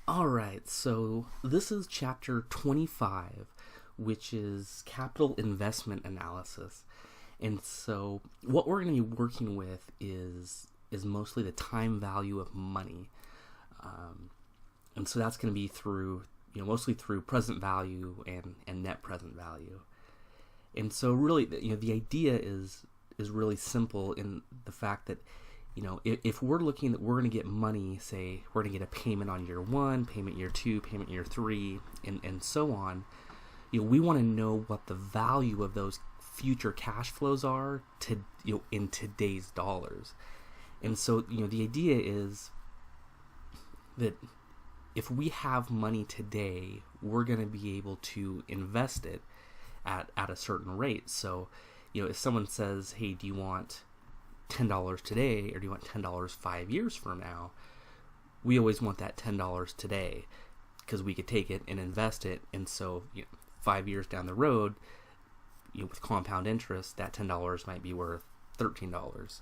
All right, so this is chapter 25, which is capital investment analysis. And so what we're going to be working with is mostly the time value of money. And so that's going to be through, mostly through present value and net present value. And so really, the idea is really simple in the fact that if we're looking that we're going to get money, say we're going to get a payment on year one, payment year two, payment year three, and so on, we want to know what the value of those future cash flows are in today's dollars. And so, the idea is that if we have money today, we're going to be able to invest it at a certain rate. So, if someone says, hey, do you want $10 today or do you want $10 5 years from now, we always want that $10 today because we could take it and invest it. And so 5 years down the road, with compound interest, that $10 might be worth $13.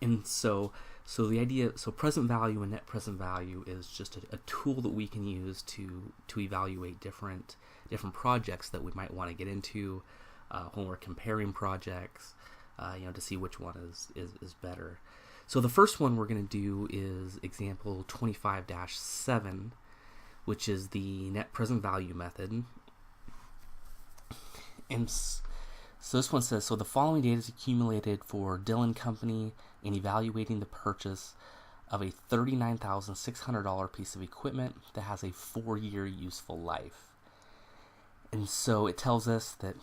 And so the idea, present value and net present value is just a tool that we can use to evaluate different projects that we might want to get into when we're comparing projects, to see which one is better. So the first one we're going to do is example 25-7, which is the net present value method. And so this one says, so the following data is accumulated for Dillon Company in evaluating the purchase of a $39,600 piece of equipment that has a 4-year useful life. And so it tells us that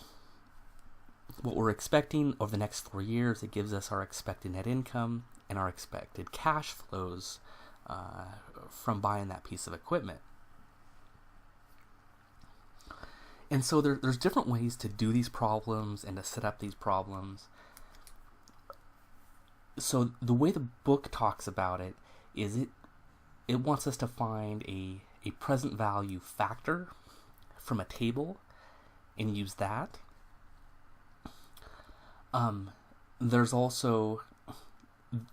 what we're expecting over the next 4 years, it gives us our expected net income and our expected cash flows from buying that piece of equipment. And so there's different ways to do these problems and to set up these problems. So the way the book talks about it is it wants us to find a present value factor from a table and use that. There's also,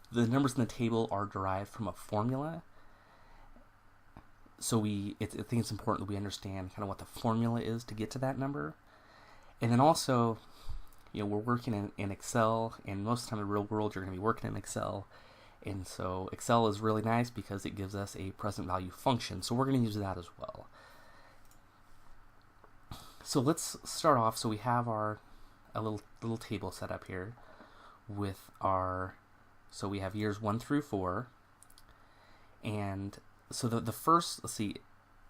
the numbers in the table are derived from a formula. So I think it's important that we understand kind of what the formula is to get to that number. And then also, we're working in Excel, and most of the time in the real world you're going to be working in Excel. And so Excel is really nice because it gives us a present value function. So we're going to use that as well. So let's start off. So we have a little table set up here with so we have years 1 through 4. And so the first, let's see,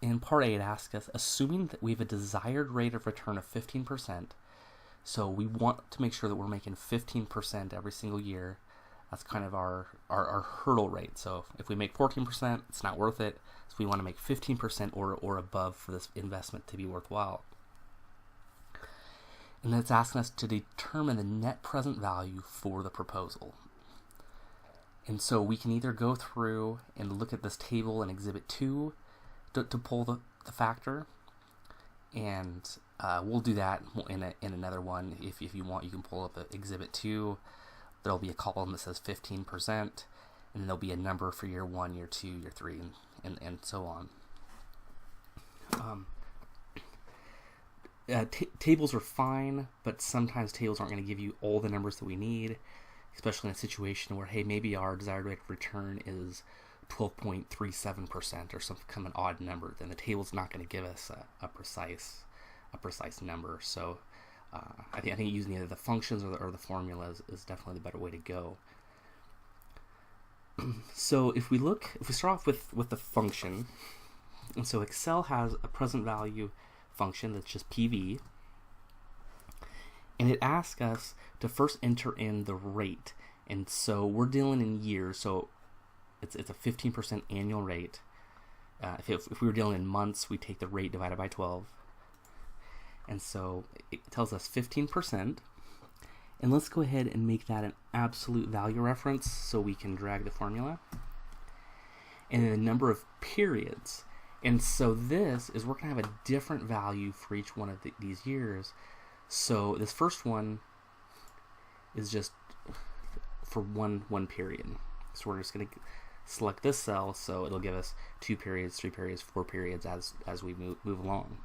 in part A it asks us, assuming that we have a desired rate of return of 15%, so we want to make sure that we're making 15% every single year. That's kind of our hurdle rate. So if we make 14%, it's not worth it. So we want to make 15% or above for this investment to be worthwhile. And then it's asking us to determine the net present value for the proposal. And so we can either go through and look at this table in Exhibit 2 to pull the factor, and we'll do that in another one. If you want, you can pull up Exhibit 2. There'll be a column that says 15%, and then there'll be a number for year 1, year 2, year 3, and so on. Tables are fine, but sometimes tables aren't going to give you all the numbers that we need, especially in a situation where, hey, maybe our desired rate of return is 12.37% or some kind of an odd number. Then the table's not going to give us a precise number. So I think using either the functions or the formulas is definitely the better way to go. So if we start off with the function, and so Excel has a present value function that's just PV, and it asks us to first enter in the rate. And so we're dealing in years, so it's a 15% annual rate. If we were dealing in months, we take the rate divided by 12. And so it tells us 15%. And let's go ahead and make that an absolute value reference so we can drag the formula. And then the number of periods. And so this is, we're going to have a different value for each one of these years. So this first one is just for one period. So we're just going to select this cell, so it'll give us 2 periods, 3 periods, 4 periods as we move along.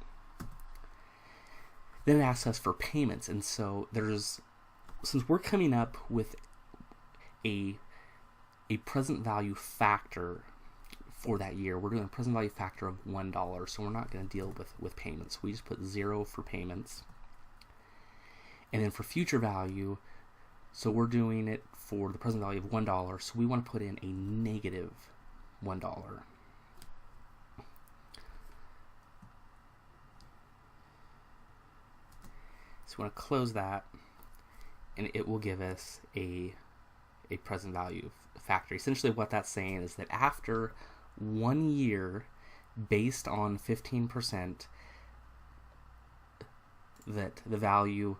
Then it asks us for payments, and so since we're coming up with a present value factor for that year, we're doing a present value factor of $1, so we're not going to deal with payments. We just put 0 for payments. And then for future value, so we're doing it for the present value of $1, so we want to put in a negative $1. So we want to close that, and it will give us a present value factor. Essentially what that's saying is that after 1 year, based on 15%, that the value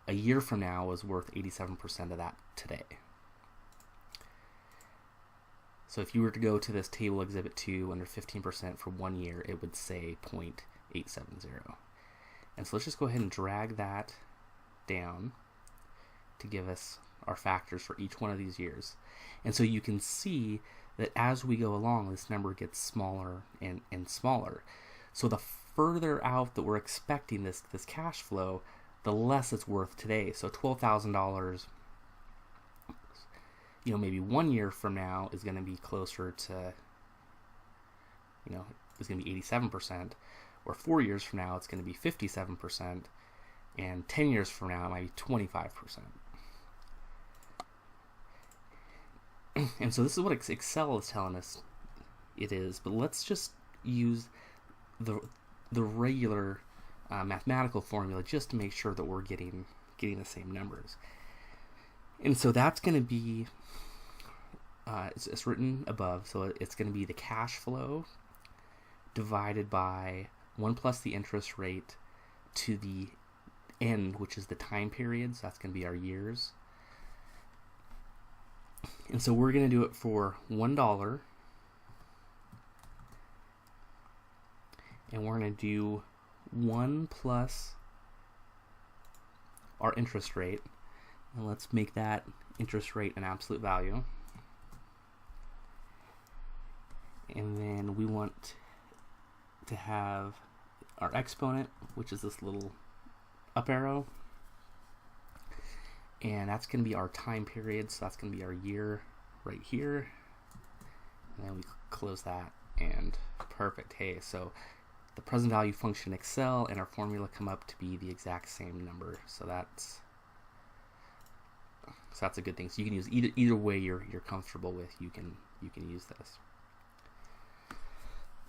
a year from now is worth 87% of that today. So if you were to go to this table exhibit 2 under 15% for 1 year, it would say 0.870. And so let's just go ahead and drag that down to give us our factors for each one of these years. And so you can see that as we go along, this number gets smaller and smaller. So the further out that we're expecting this cash flow, the less it's worth today. So $12,000, maybe 1 year from now is going to be closer to, is going to be 87%, or 4 years from now it's going to be 57%, and 10 years from now it might be 25%. And so this is what Excel is telling us it is, but let's just use the regular mathematical formula just to make sure that we're getting the same numbers. And so that's going to be, it's written above, so it's going to be the cash flow divided by 1 plus the interest rate to the end, which is the time period, so that's going to be our years. And so we're going to do it for $1, and we're going to do 1 plus our interest rate, and let's make that interest rate an absolute value. And then we want to have our exponent, which is this little up arrow, and that's going to be our time period, so that's going to be our year right here. And then we close that, and perfect. Hey, so the present value function Excel and our formula come up to be the exact same number. So that's a good thing. So you can use either way you're comfortable with. You can use this.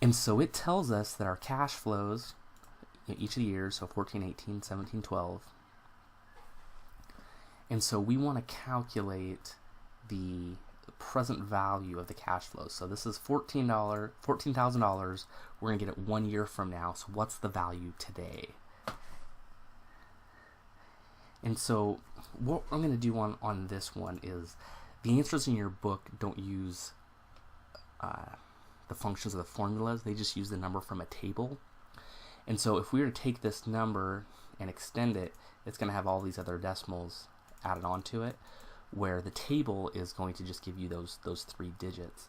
And so it tells us that our cash flows each of the years, so 14, 18, 17, 12. And so we want to calculate the present value of the cash flow. So this is $14,000. We're going to get it 1 year from now. So what's the value today? And so what I'm going to do on this one is the answers in your book don't use the functions of the formulas. They just use the number from a table. And so if we were to take this number and extend it, it's going to have all these other decimals added onto it, where the table is going to just give you those 3 digits.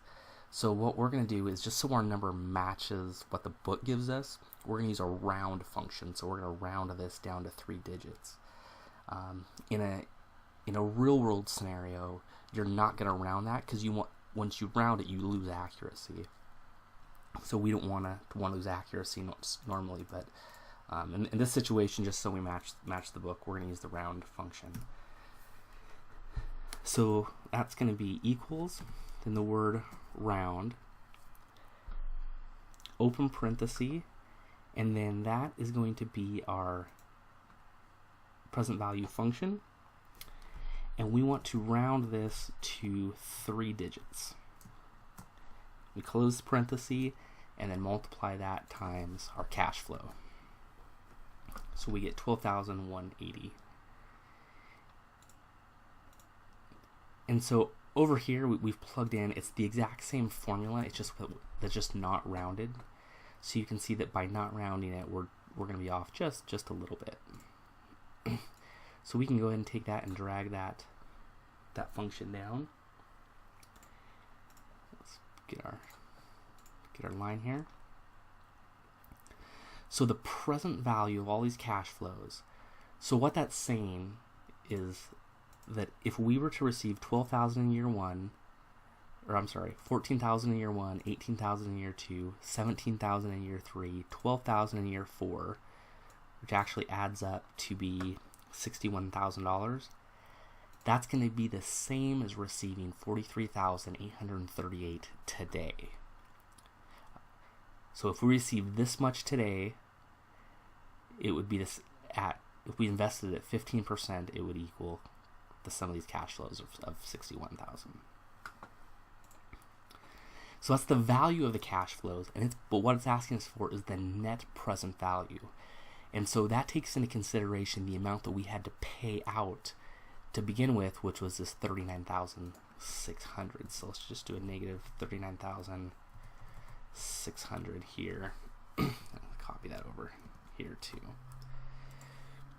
So what we're going to do is, just so our number matches what the book gives us, we're going to use a round function. So we're going to round this down to 3 digits. In a real world scenario, you're not going to round that, because once you round it, you lose accuracy. So we don't want to lose accuracy normally, but in this situation, just so we match the book, we're going to use the round function. So that's going to be equals, then the word round, open parenthesis, and then that is going to be our present value function, and we want to round this to 3 digits. We close the parenthesis and then multiply that times our cash flow. So we get 12,180. And so over here we've plugged in, it's the exact same formula, it's just that's just not rounded. So you can see that by not rounding it, we're going to be off just a little bit. So we can go ahead and take that and drag that function down. get our line here. So the present value of all these cash flows. So what that's saying is that if we were to receive 12,000 in year one, or I'm sorry, 14,000 in year one, 18,000 in year two, 17,000 in year three, 12,000 in year four, which actually adds up to be $61,000, that's going to be the same as receiving 43,838 today. So if we receive this much today, it would be this if we invested at 15%, it would equal the sum of these cash flows of 61,000. So that's the value of the cash flows, but what it's asking us for is the net present value. And so that takes into consideration the amount that we had to pay out to begin with, which was this 39,600. So let's just do a negative 39,600 here. Copy that over here too.